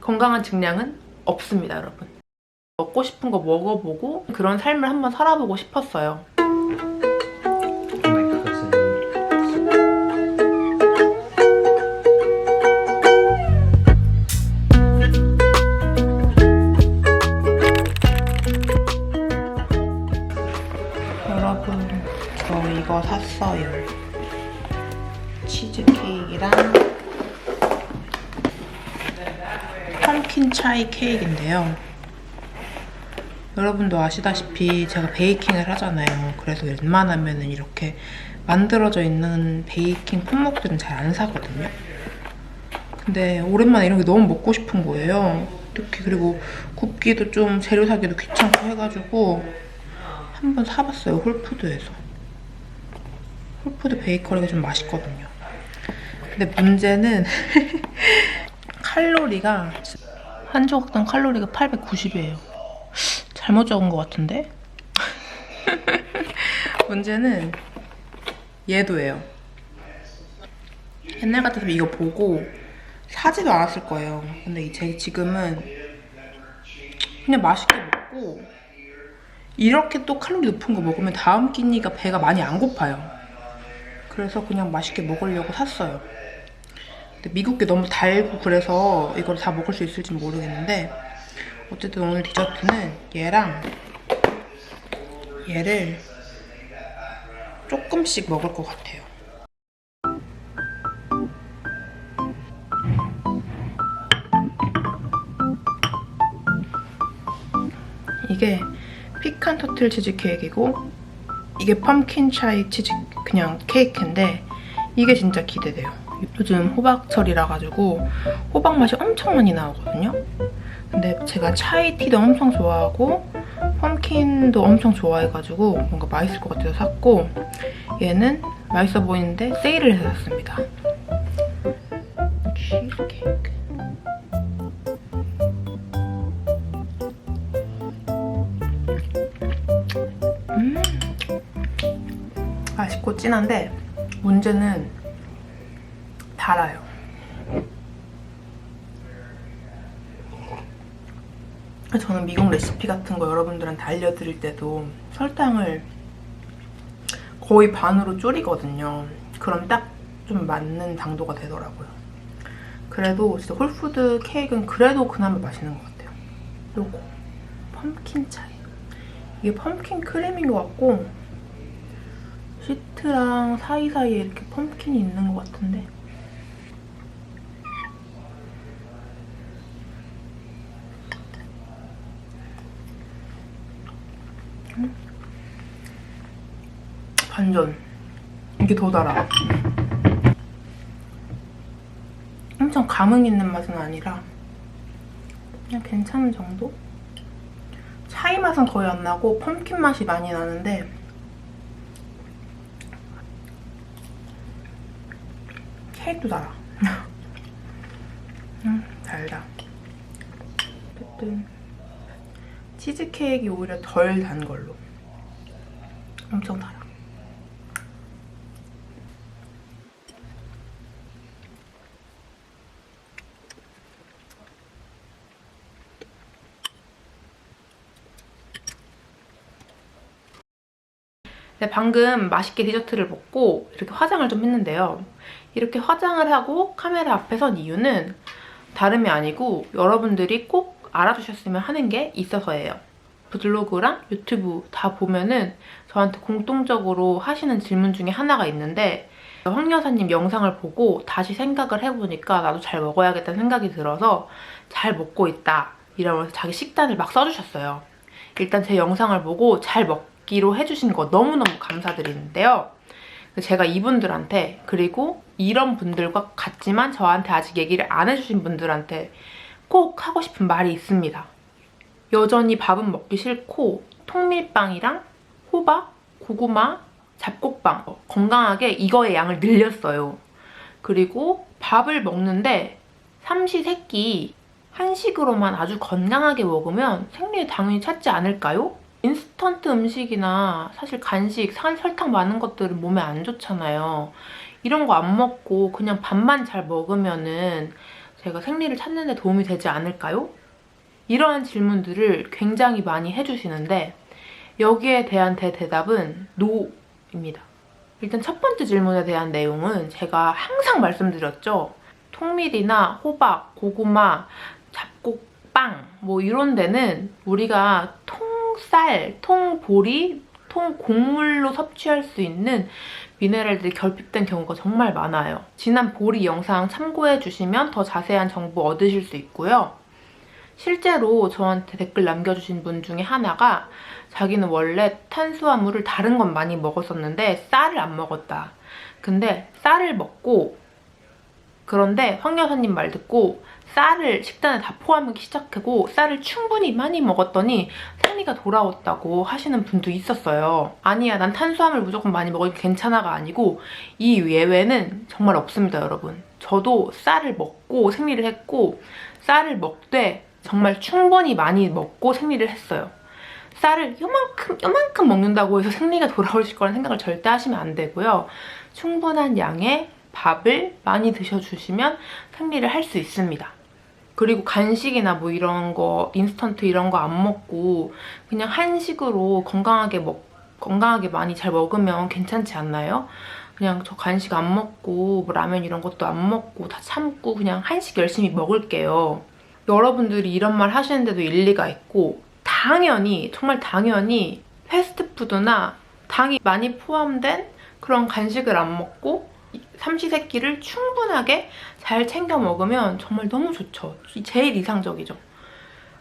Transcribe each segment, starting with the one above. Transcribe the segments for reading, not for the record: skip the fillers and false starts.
건강한 증량은 없습니다, 여러분. 먹고 싶은 거 먹어보고 그런 삶을 한번 살아보고 싶었어요. 여러분, 저 이거 샀어요. 치즈케이크랑 펌킨 차이 케이크인데요. 여러분도 아시다시피 제가 베이킹을 하잖아요. 그래서 웬만하면 이렇게 만들어져 있는 베이킹 품목들은 잘 안 사거든요. 근데 오랜만에 이런 게 너무 먹고 싶은 거예요. 특히 그리고 굽기도 좀 재료 사기도 귀찮고 해가지고 한번 사봤어요, 홀푸드에서. 홀푸드 베이커리가 좀 맛있거든요. 근데 문제는 칼로리가 한 조각당 칼로리가 890이에요. 잘못 적은 것 같은데? 문제는 얘도예요. 옛날 같았으면 이거 보고 사지도 않았을 거예요. 근데 제 지금은 그냥 맛있게 먹고 이렇게 또 칼로리 높은 거 먹으면 다음 끼니가 배가 많이 안 고파요. 그래서 그냥 맛있게 먹으려고 샀어요. 근데 미국게 너무 달고 그래서 이걸 다 먹을 수 있을지 모르겠는데 어쨌든 오늘 디저트는 얘랑 얘를 조금씩 먹을 것 같아요. 이게 피칸 터틀 치즈 케이크이고 이게 펌킨 차이 치즈 그냥 케이크인데 이게 진짜 기대돼요. 요즘 호박철이라 가지고 호박 맛이 엄청 많이 나오거든요. 근데 제가 차이티도 엄청 좋아하고 펌킨도 엄청 좋아해가지고 뭔가 맛있을 것 같아서 샀고 얘는 맛있어 보이는데 세일을 해서 샀습니다. 치즈케이크. 맛있고 진한데 문제는 달아요. 저는 미국 레시피 같은 거 여러분들한테 알려드릴 때도 설탕을 거의 반으로 줄이거든요. 그럼 딱 좀 맞는 당도가 되더라고요. 그래도 진짜 홀푸드 케이크는 그래도 그나마 맛있는 것 같아요. 요거 펌킨 차이. 이게 펌킨 크림인 것 같고 시트랑 사이사이에 이렇게 펌킨이 있는 것 같은데 반전. 이게 더 달아. 엄청 감흥 있는 맛은 아니라 그냥 괜찮은 정도? 차이 맛은 거의 안 나고 펌킨 맛이 많이 나는데 케이크도 달아. 달다. 어쨌든 치즈케이크가 오히려 덜 단 걸로. 엄청 달아. 네, 방금 맛있게 디저트를 먹고 이렇게 화장을 좀 했는데요. 이렇게 화장을 하고 카메라 앞에 선 이유는 다름이 아니고 여러분들이 꼭 알아주셨으면 하는 게 있어서예요. 블로그랑 유튜브 다 보면은 저한테 공통적으로 하시는 질문 중에 하나가 있는데 황 여사님 영상을 보고 다시 생각을 해보니까 나도 잘 먹어야겠다는 생각이 들어서 잘 먹고 있다 이러면서 자기 식단을 막 써주셨어요. 일단 제 영상을 보고 잘 먹기로 해주신 거 너무너무 감사드리는데요. 제가 이분들한테 그리고 이런 분들과 같지만 저한테 아직 얘기를 안 해주신 분들한테 꼭 하고 싶은 말이 있습니다. 여전히 밥은 먹기 싫고 통밀빵이랑 호박, 고구마, 잡곡빵 건강하게 이거의 양을 늘렸어요. 그리고 밥을 먹는데 삼시세끼 한식으로만 아주 건강하게 먹으면 생리에 당연히 찾지 않을까요? 인스턴트 음식이나 사실 간식, 설탕 많은 것들은 몸에 안 좋잖아요. 이런 거 안 먹고 그냥 밥만 잘 먹으면은 제가 생리를 찾는 데 도움이 되지 않을까요? 이러한 질문들을 굉장히 많이 해주시는데 여기에 대한 대답은 NO입니다. 일단 첫 번째 질문에 대한 내용은 제가 항상 말씀드렸죠. 통밀이나 호박, 고구마, 잡곡빵 뭐 이런 데는 우리가 통쌀, 통보리, 통곡물로 섭취할 수 있는 미네랄들이 결핍된 경우가 정말 많아요. 지난 보리 영상 참고해주시면 더 자세한 정보 얻으실 수 있고요. 실제로 저한테 댓글 남겨주신 분 중에 하나가 자기는 원래 탄수화물을 다른 건 많이 먹었었는데 쌀을 안 먹었다. 근데 쌀을 먹고 그런데 황 여사님 말 듣고 쌀을 식단에 다 포함하기 시작하고 쌀을 충분히 많이 먹었더니 생리가 돌아왔다고 하시는 분도 있었어요. 아니야, 난 탄수화물 무조건 많이 먹으니까 괜찮아가 아니고 이 예외는 정말 없습니다, 여러분. 저도 쌀을 먹고 생리를 했고 쌀을 먹되 정말 충분히 많이 먹고 생리를 했어요. 쌀을 요만큼 먹는다고 해서 생리가 돌아오실 거라는 생각을 절대 하시면 안 되고요. 충분한 양의 밥을 많이 드셔주시면 생리를 할 수 있습니다. 그리고 간식이나 뭐 이런 거, 인스턴트 이런 거 안 먹고 그냥 한식으로 건강하게 많이 잘 먹으면 괜찮지 않나요? 그냥 저 간식 안 먹고 뭐 라면 이런 것도 안 먹고 다 참고 그냥 한식 열심히 먹을게요. 여러분들이 이런 말 하시는데도 일리가 있고 당연히, 정말 당연히 패스트푸드나 당이 많이 포함된 그런 간식을 안 먹고 삼시세끼를 충분하게 잘 챙겨 먹으면 정말 너무 좋죠. 제일 이상적이죠.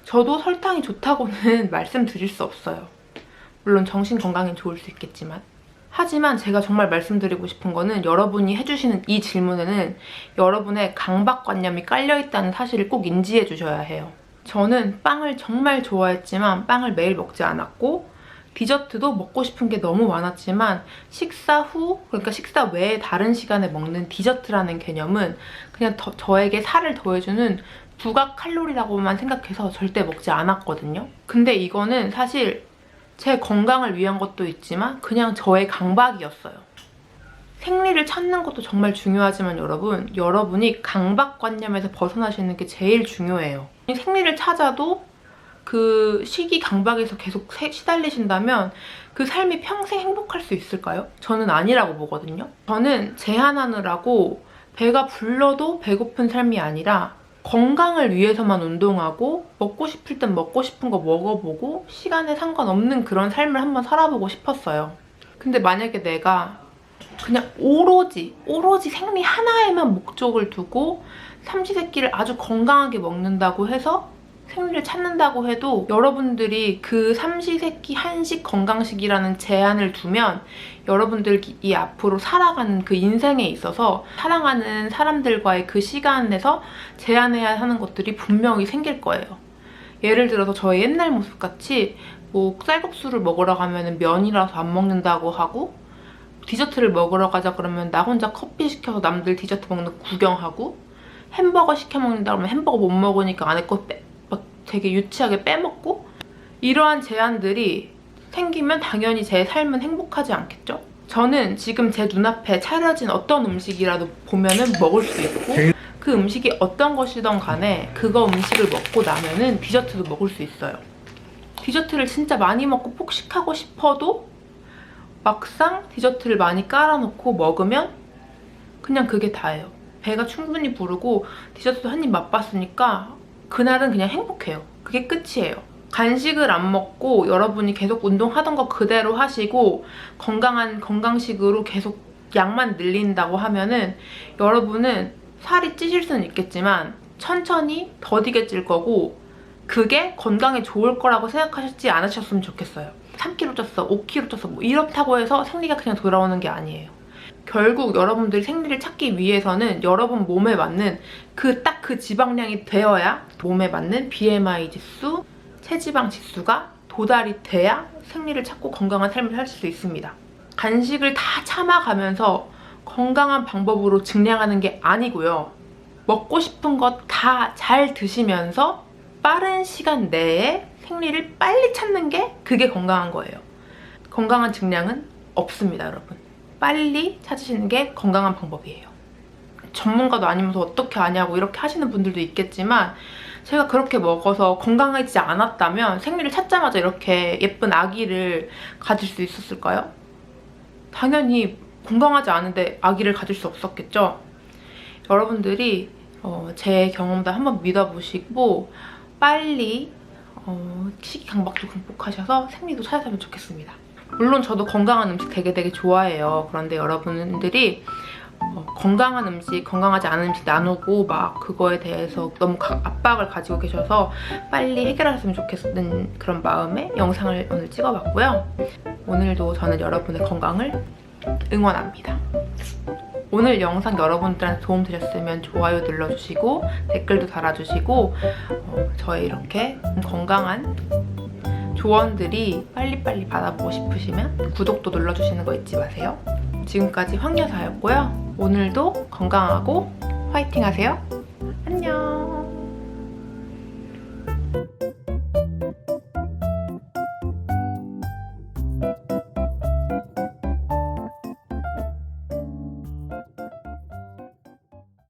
저도 설탕이 좋다고는 말씀드릴 수 없어요. 물론 정신 건강엔 좋을 수 있겠지만. 하지만 제가 정말 말씀드리고 싶은 거는 여러분이 해주시는 이 질문에는 여러분의 강박관념이 깔려있다는 사실을 꼭 인지해 주셔야 해요. 저는 빵을 정말 좋아했지만 빵을 매일 먹지 않았고 디저트도 먹고 싶은 게 너무 많았지만 식사 후, 그러니까 식사 외에 다른 시간에 먹는 디저트라는 개념은 그냥 저에게 살을 더해주는 부각 칼로리라고만 생각해서 절대 먹지 않았거든요. 근데 이거는 사실 제 건강을 위한 것도 있지만 그냥 저의 강박이었어요. 생리를 찾는 것도 정말 중요하지만 여러분이 강박관념에서 벗어나시는 게 제일 중요해요. 생리를 찾아도 그 시기 강박에서 계속 시달리신다면 그 삶이 평생 행복할 수 있을까요? 저는 아니라고 보거든요. 저는 제한하느라고 배가 불러도 배고픈 삶이 아니라 건강을 위해서만 운동하고 먹고 싶을 땐 먹고 싶은 거 먹어보고 시간에 상관없는 그런 삶을 한번 살아보고 싶었어요. 근데 만약에 내가 그냥 오로지 생리 하나에만 목적을 두고 삼시세끼를 아주 건강하게 먹는다고 해서 생리를 찾는다고 해도 여러분들이 그 삼시세끼 한식 건강식이라는 제한을 두면 여러분들이 앞으로 살아가는 그 인생에 있어서 사랑하는 사람들과의 그 시간에서 제한해야 하는 것들이 분명히 생길 거예요. 예를 들어서 저의 옛날 모습같이 뭐 쌀국수를 먹으러 가면 면이라서 안 먹는다고 하고 디저트를 먹으러 가자 그러면 나 혼자 커피 시켜서 남들 디저트 먹는 거 구경하고 햄버거 시켜 먹는다 그러면 햄버거 못 먹으니까 안에 거 막 되게 유치하게 빼먹고 이러한 제한들이 생기면 당연히 제 삶은 행복하지 않겠죠? 저는 지금 제 눈앞에 차려진 어떤 음식이라도 보면은 먹을 수 있고 그 음식이 어떤 것이든 간에 그거 음식을 먹고 나면은 디저트도 먹을 수 있어요. 디저트를 진짜 많이 먹고 폭식하고 싶어도 막상 디저트를 많이 깔아놓고 먹으면 그냥 그게 다예요. 배가 충분히 부르고 디저트도 한 입 맛봤으니까 그날은 그냥 행복해요. 그게 끝이에요. 간식을 안 먹고 여러분이 계속 운동하던 거 그대로 하시고 건강한 건강식으로 계속 양만 늘린다고 하면은 여러분은 살이 찌실 수는 있겠지만 천천히 더디게 찔 거고 그게 건강에 좋을 거라고 생각하시지 않으셨으면 좋겠어요. 3kg 쪘어, 5kg 쪘어 뭐 이렇다고 해서 생리가 그냥 돌아오는 게 아니에요. 결국 여러분들이 생리를 찾기 위해서는 여러분 몸에 맞는 딱 그 지방량이 되어야 몸에 맞는 BMI 지수, 체지방 지수가 도달이 돼야 생리를 찾고 건강한 삶을 살 수 있습니다. 간식을 다 참아가면서 건강한 방법으로 증량하는 게 아니고요. 먹고 싶은 것 다 잘 드시면서 빠른 시간 내에 생리를 빨리 찾는 게 그게 건강한 거예요. 건강한 증량은 없습니다, 여러분. 빨리 찾으시는 게 건강한 방법이에요. 전문가도 아니면서 어떻게 아냐고 이렇게 하시는 분들도 있겠지만 제가 그렇게 먹어서 건강하지 않았다면 생리를 찾자마자 이렇게 예쁜 아기를 가질 수 있었을까요? 당연히 건강하지 않은데 아기를 가질 수 없었겠죠? 여러분들이 제 경험도 한번 믿어보시고 빨리 식이 강박도 극복하셔서 생리도 찾으면 좋겠습니다. 물론 저도 건강한 음식 되게 좋아해요. 그런데 여러분들이 건강한 음식, 건강하지 않은 음식 나누고 막 그거에 대해서 너무 압박을 가지고 계셔서 빨리 해결하셨으면 좋겠는 그런 마음에 영상을 오늘 찍어봤고요. 오늘도 저는 여러분의 건강을 응원합니다. 오늘 영상 여러분들한테 도움 되셨으면 좋아요 눌러주시고 댓글도 달아주시고 저의 이렇게 건강한 조언들이 빨리빨리 받아보고 싶으시면 구독도 눌러주시는 거 잊지 마세요. 지금까지 황여사였고요. 오늘도 건강하고 화이팅 하세요. 안녕.